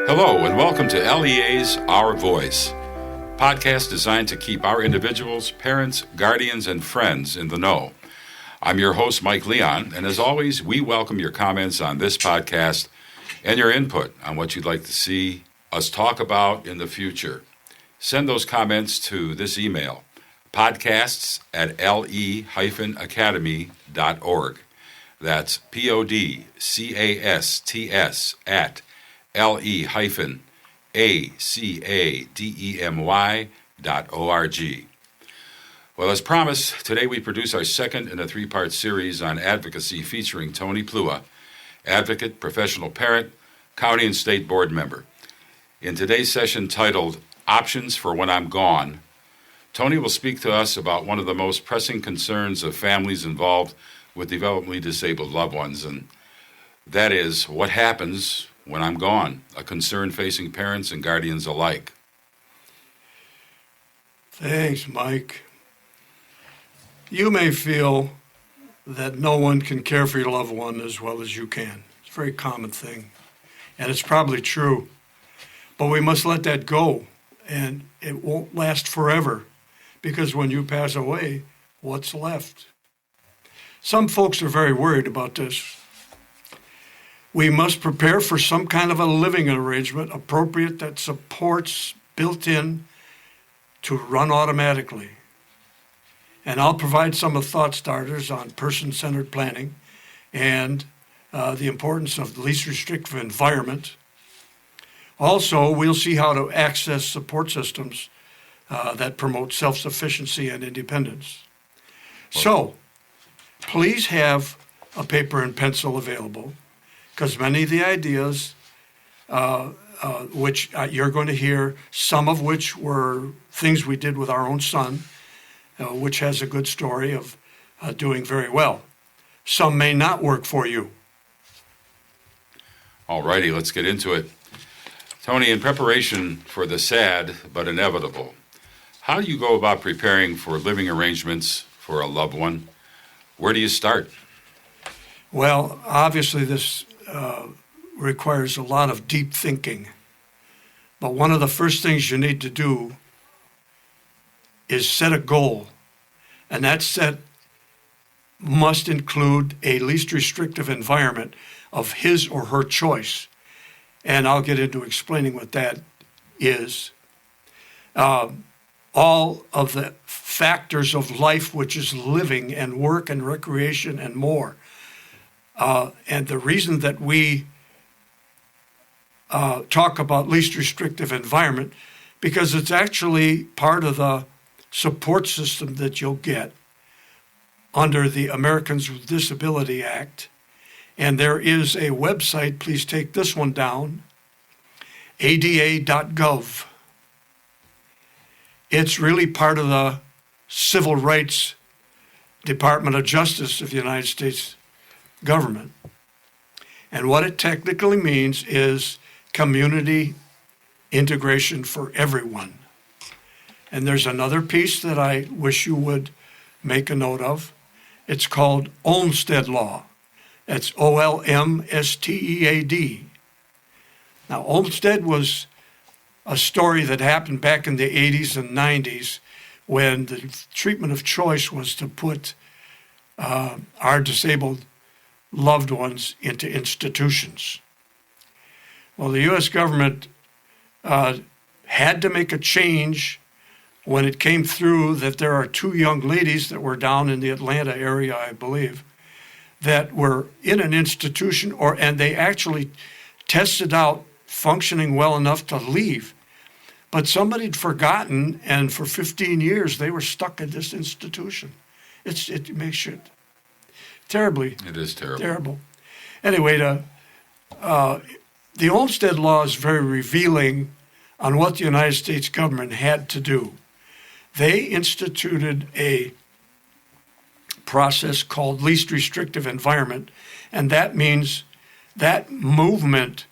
Hello and welcome to LEA's Our Voice, podcast designed to keep our individuals, parents, guardians, and friends in the know. I'm your host, Mike Leon, and as always, we welcome your comments on this podcast and your input on what you'd like to see us talk about in the future. Send those comments to this email, podcasts@le-academy.org. That's podcasts at le-academy.org. Well, as promised, today we produce our second in a three-part series on advocacy featuring Tony Plewa, advocate, professional parent, county and state board member. In today's session titled Options for When I'm Gone, Tony will speak to us about one of the most pressing concerns of families involved with developmentally disabled loved ones, and that is what happens when I'm gone, a concern facing parents and guardians alike. Thanks, Mike. You may feel that no one can care for your loved one as well as you can. It's a very common thing, and it's probably true. But we must let that go, and it won't last forever, because when you pass away, what's left? Some folks are very worried about this. We must prepare for some kind of a living arrangement appropriate that supports built in to run automatically. And I'll provide some of thought starters on person-centered planning and the importance of the least restrictive environment. Also, we'll see how to access support systems that promote self-sufficiency and independence. So, please have a paper and pencil available, because many of the ideas which you're going to hear, some of which were things we did with our own son, which has a good story of doing very well. Some may not work for you. All righty, let's get into it. Tony, in preparation for the sad but inevitable, how do you go about preparing for living arrangements for a loved one? Where do you start? Well, obviously this requires a lot of deep thinking. But one of the first things you need to do is set a goal. And that set must include a least restrictive environment of his or her choice. And I'll get into explaining what that is. All of the factors of life, which is living and work and recreation and more. And the reason that we talk about least restrictive environment, because it's actually part of the support system that you'll get under the Americans with Disability Act. And there is a website, please take this one down, ada.gov. It's really part of the Civil Rights Department of Justice of the United States government. And what it technically means is community integration for everyone. And there's another piece that I wish you would make a note of. It's called Olmstead Law. That's Olmstead. Now, Olmstead was a story that happened back in the 80s and 90s when the treatment of choice was to put our disabled loved ones into institutions. Well, the U.S. government had to make a change when it came through that there are two young ladies that were down in the Atlanta area, I believe, that were in an institution, and they actually tested out functioning well enough to leave. But somebody had forgotten, and for 15 years they were stuck in this institution. It makes you terribly. It is terrible. Terrible. Anyway, the Olmstead Law is very revealing on what the United States government had to do. They instituted a process called least restrictive environment, and that means that movement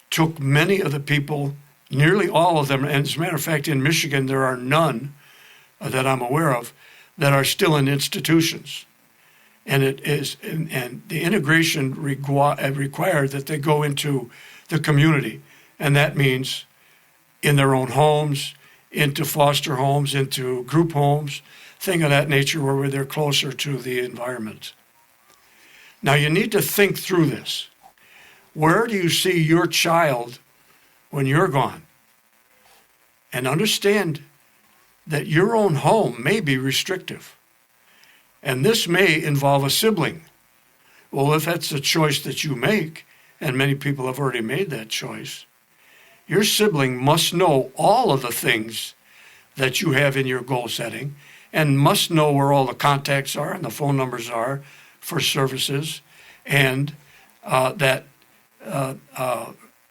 took many of the people, nearly all of them, and as a matter of fact, in Michigan, there are none that I'm aware of that are still in institutions. And it is, and the integration required that they go into the community. And that means in their own homes, into foster homes, into group homes, thing of that nature where they're closer to the environment. Now you need to think through this. Where do you see your child when you're gone? And understand that your own home may be restrictive. And this may involve a sibling. Well, if that's a choice that you make, and many people have already made that choice, your sibling must know all of the things that you have in your goal setting and must know where all the contacts are and the phone numbers are for services, and that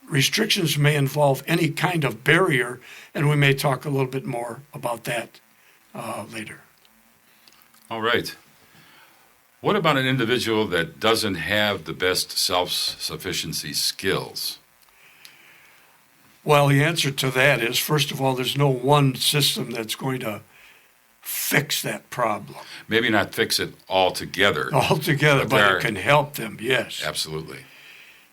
restrictions may involve any kind of barrier, and we may talk a little bit more about that later. All right. What about an individual that doesn't have the best self-sufficiency skills? Well, the answer to that is, first of all, there's no one system that's going to fix that problem. Maybe not fix it altogether. Altogether, but it can help them, yes. Absolutely.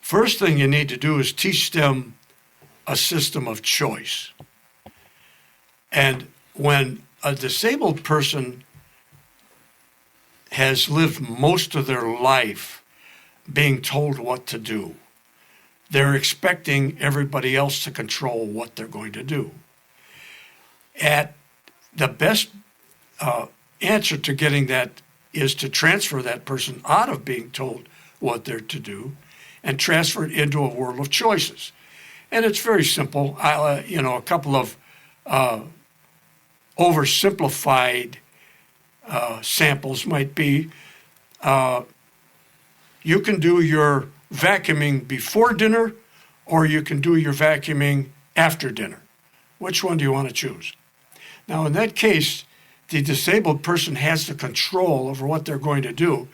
First thing you need to do is teach them a system of choice. And when a disabled person has lived most of their life being told what to do, they're expecting everybody else to control what they're going to do. At the best answer to getting that is to transfer that person out of being told what they're to do and transfer it into a world of choices. And it's very simple. A couple of oversimplified samples might be, you can do your vacuuming before dinner, or you can do your vacuuming after dinner. Which one do you want to choose? Now, in that case, the disabled person has the control over what they're going to do,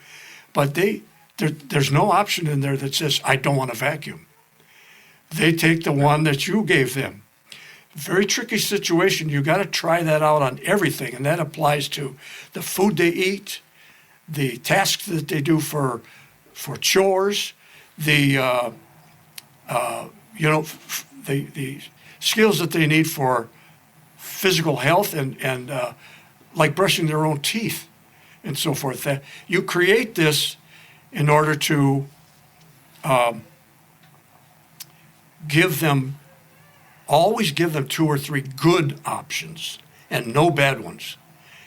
but there's no option in there that says, I don't want to vacuum. They take the one that you gave them. Very tricky situation. You got to try that out on everything, and that applies to the food they eat, the tasks that they do for chores, the skills that they need for physical health and like brushing their own teeth and so forth. That you create this in order to always give them 2 or 3 good options and no bad ones,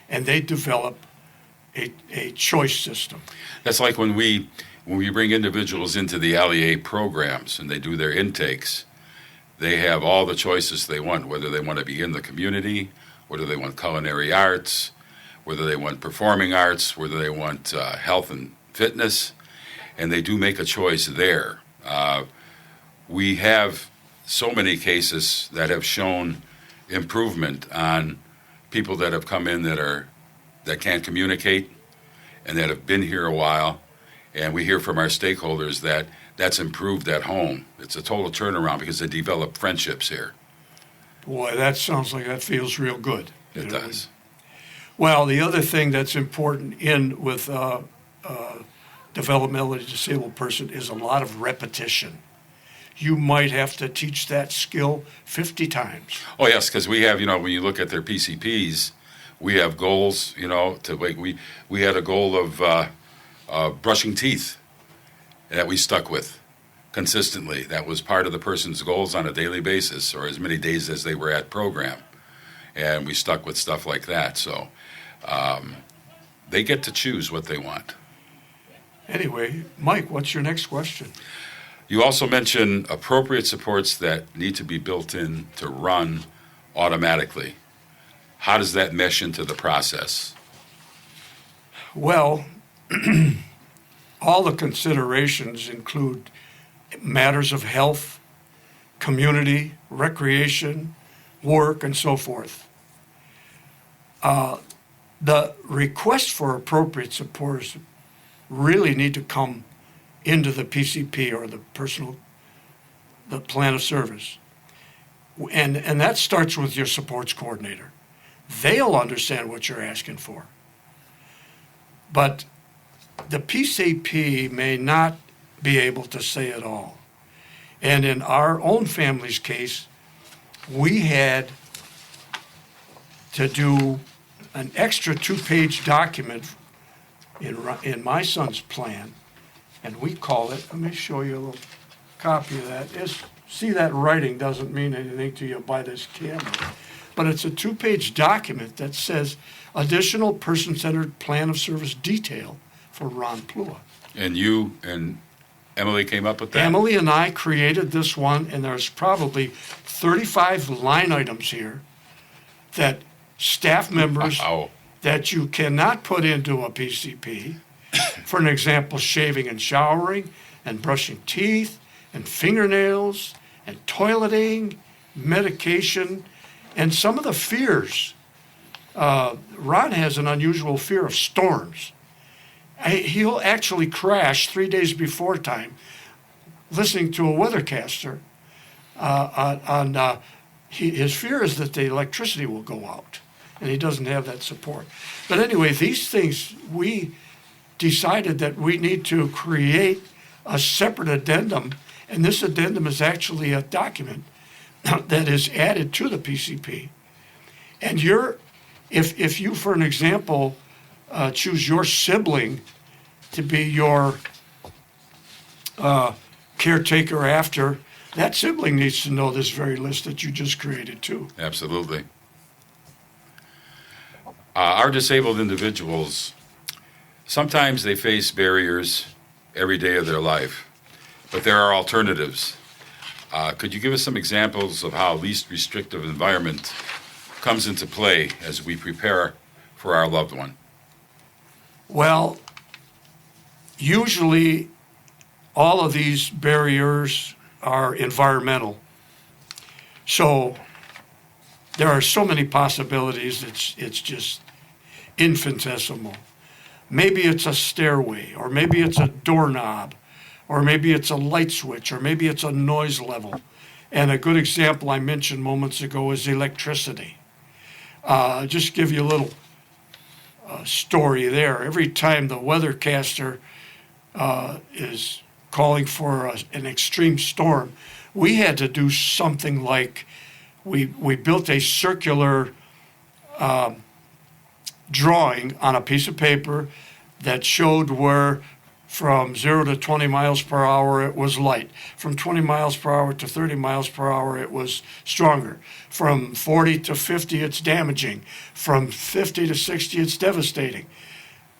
and they develop a choice system. That's like when we bring individuals into the LEA programs and they do their intakes, they have all the choices they want, whether they want to be in the community, whether they want culinary arts, whether they want performing arts, whether they want health and fitness, and they do make a choice there. We have so many cases that have shown improvement on people that have come in that can't communicate and that have been here a while. And we hear from our stakeholders that that's improved at home. It's a total turnaround because they develop friendships here. Boy, that sounds like that feels real good. It does. Well, the other thing that's important with developmentally disabled person is a lot of repetition. You might have to teach that skill 50 times. Oh, yes, because we have, when you look at their PCPs, we have goals, we had a goal of brushing teeth that we stuck with consistently. That was part of the person's goals on a daily basis or as many days as they were at program. And we stuck with stuff like that. So they get to choose what they want. Anyway, Mike, what's your next question? You also mentioned appropriate supports that need to be built in to run automatically. How does that mesh into the process? Well, all the considerations include matters of health, community, recreation, work, and so forth. The request for appropriate supports really need to come into the PCP or the plan of service. And that starts with your supports coordinator. They'll understand what you're asking for. But the PCP may not be able to say it all. And in our own family's case, we had to do an extra 2-page document in my son's plan, and we call it, let me show you a little copy of that. See, that writing doesn't mean anything to you by this camera, but it's a 2-page document that says additional person-centered plan of service detail for Ron Plewa. And you and Emily came up with that? Emily and I created this one, and there's probably 35 line items here that staff members that you cannot put into a PCP. For an example, shaving and showering, and brushing teeth, and fingernails, and toileting, medication, and some of the fears. Ron has an unusual fear of storms. He'll actually crash 3 days before time listening to a weathercaster. His fear is that the electricity will go out, and he doesn't have that support. But anyway, these things, we decided that we need to create a separate addendum, and this addendum is actually a document that is added to the PCP. And if you, for an example, choose your sibling to be your caretaker after, that sibling needs to know this very list that you just created too. Absolutely. Our disabled individuals, sometimes they face barriers every day of their life, but there are alternatives. Could you give us some examples of how least restrictive environment comes into play as we prepare for our loved one? Well, usually all of these barriers are environmental. So there are so many possibilities, it's just infinitesimal. Maybe it's a stairway, or maybe it's a doorknob, or maybe it's a light switch, or maybe it's a noise level. And a good example I mentioned moments ago is electricity. Just give you a little story there. Every time the weathercaster is calling for an extreme storm, we had to do something like we built a circular drawing on a piece of paper that showed where from 0 to 20 miles per hour it was light. From 20 miles per hour to 30 miles per hour it was stronger. From 40 to 50 it's damaging. From 50 to 60 it's devastating.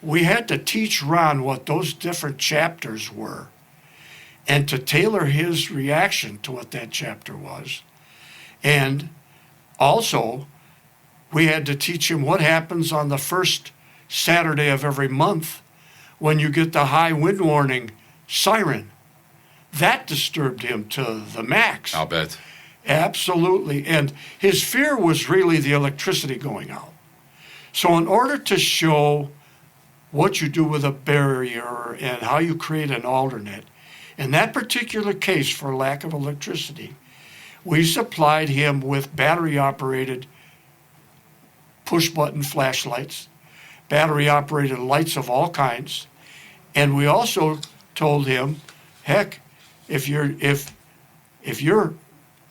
We had to teach Ron what those different chapters were and to tailor his reaction to what that chapter was. And also, we had to teach him what happens on the first Saturday of every month when you get the high wind warning siren. That disturbed him to the max. I'll bet. Absolutely. And his fear was really the electricity going out. So in order to show what you do with a barrier and how you create an alternate, in that particular case, for lack of electricity, we supplied him with battery-operated push-button flashlights, battery-operated lights of all kinds, and we also told him, heck, if you're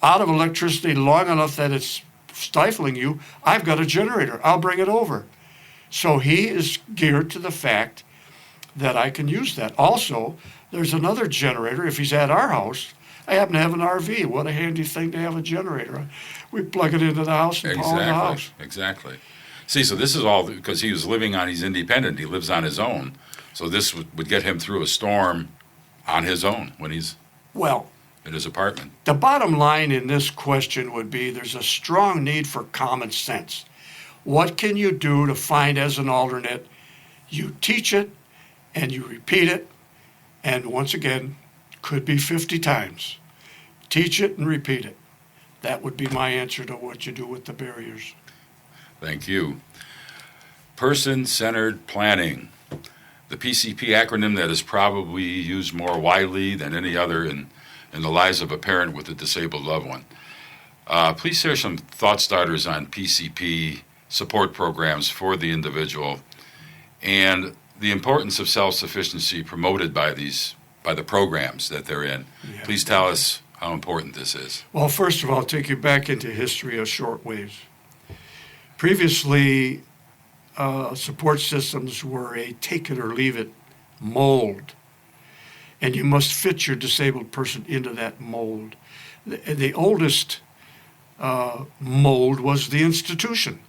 out of electricity long enough that it's stifling you, I've got a generator. I'll bring it over. So he is geared to the fact that I can use that. Also, there's another generator. If he's at our house, I happen to have an RV. What a handy thing to have a generator. We plug it into the house and power the house. Exactly. See, so this is all because he was living on, he's independent. He lives on his own. So this would get him through a storm on his own when he's in his apartment. The bottom line in this question would be there's a strong need for common sense. What can you do to find as an alternate? You teach it and you repeat it, and once again, could be 50 times. Teach it and repeat it. That would be my answer to what you do with the barriers. Thank you. Person-Centered Planning, the PCP acronym that is probably used more widely than any other in the lives of a parent with a disabled loved one. Please share some thought starters on PCP support programs for the individual and the importance of self-sufficiency promoted by the programs that they're in. Yeah. Please tell us how important this is. Well, first of all, I'll take you back into history a short ways. Previously, support systems were a take it or leave it mold, and you must fit your disabled person into that mold. The oldest mold was the institution.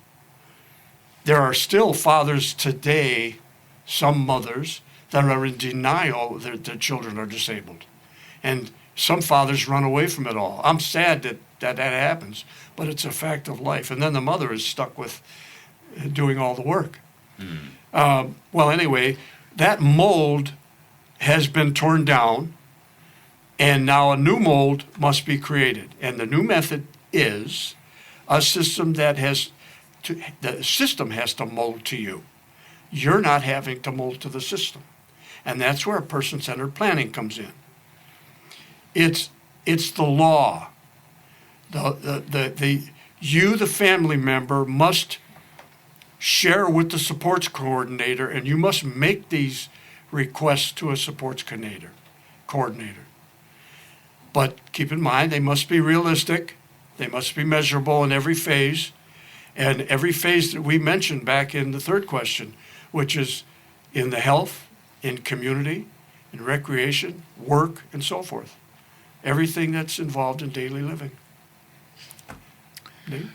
There are still fathers today, some mothers, that are in denial that their children are disabled. And some fathers run away from it all. I'm sad that happens, but it's a fact of life. And then the mother is stuck with doing all the work. Well, anyway, that mold has been torn down, and now a new mold must be created. And the new method is a system that the system has to mold to you. You're not having to mold to the system. And that's where person-centered planning comes in. It's the law. You, the family member, must share with the supports coordinator, and you must make these requests to a supports coordinator. But keep in mind, they must be realistic. They must be measurable in every phase. And every phase that we mentioned back in the third question, which is in the health, in community, in recreation, work, and so forth. Everything that's involved in daily living. Dave?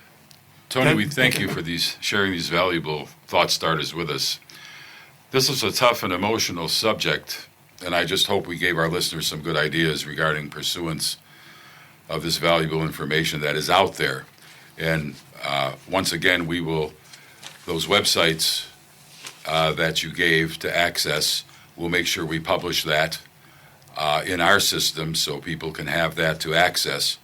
Tony, we thank you for sharing these valuable thought starters with us. This is a tough and emotional subject, and I just hope we gave our listeners some good ideas regarding pursuance of this valuable information that is out there. And once again, those websites that you gave to access, we'll make sure we publish that in our system so people can have that to access.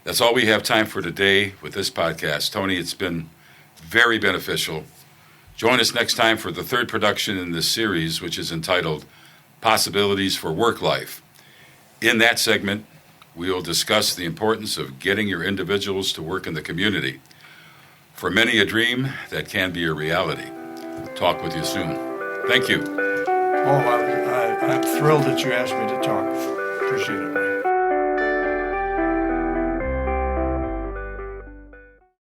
That's all we have time for today with this podcast. Tony, it's been very beneficial. Join us next time for the third production in this series, which is entitled Possibilities for Work Life. In that segment, we will discuss the importance of getting your individuals to work in the community. For many a dream that can be a reality. Talk with you soon. Thank you. Oh, I'm thrilled that you asked me to talk. Appreciate it.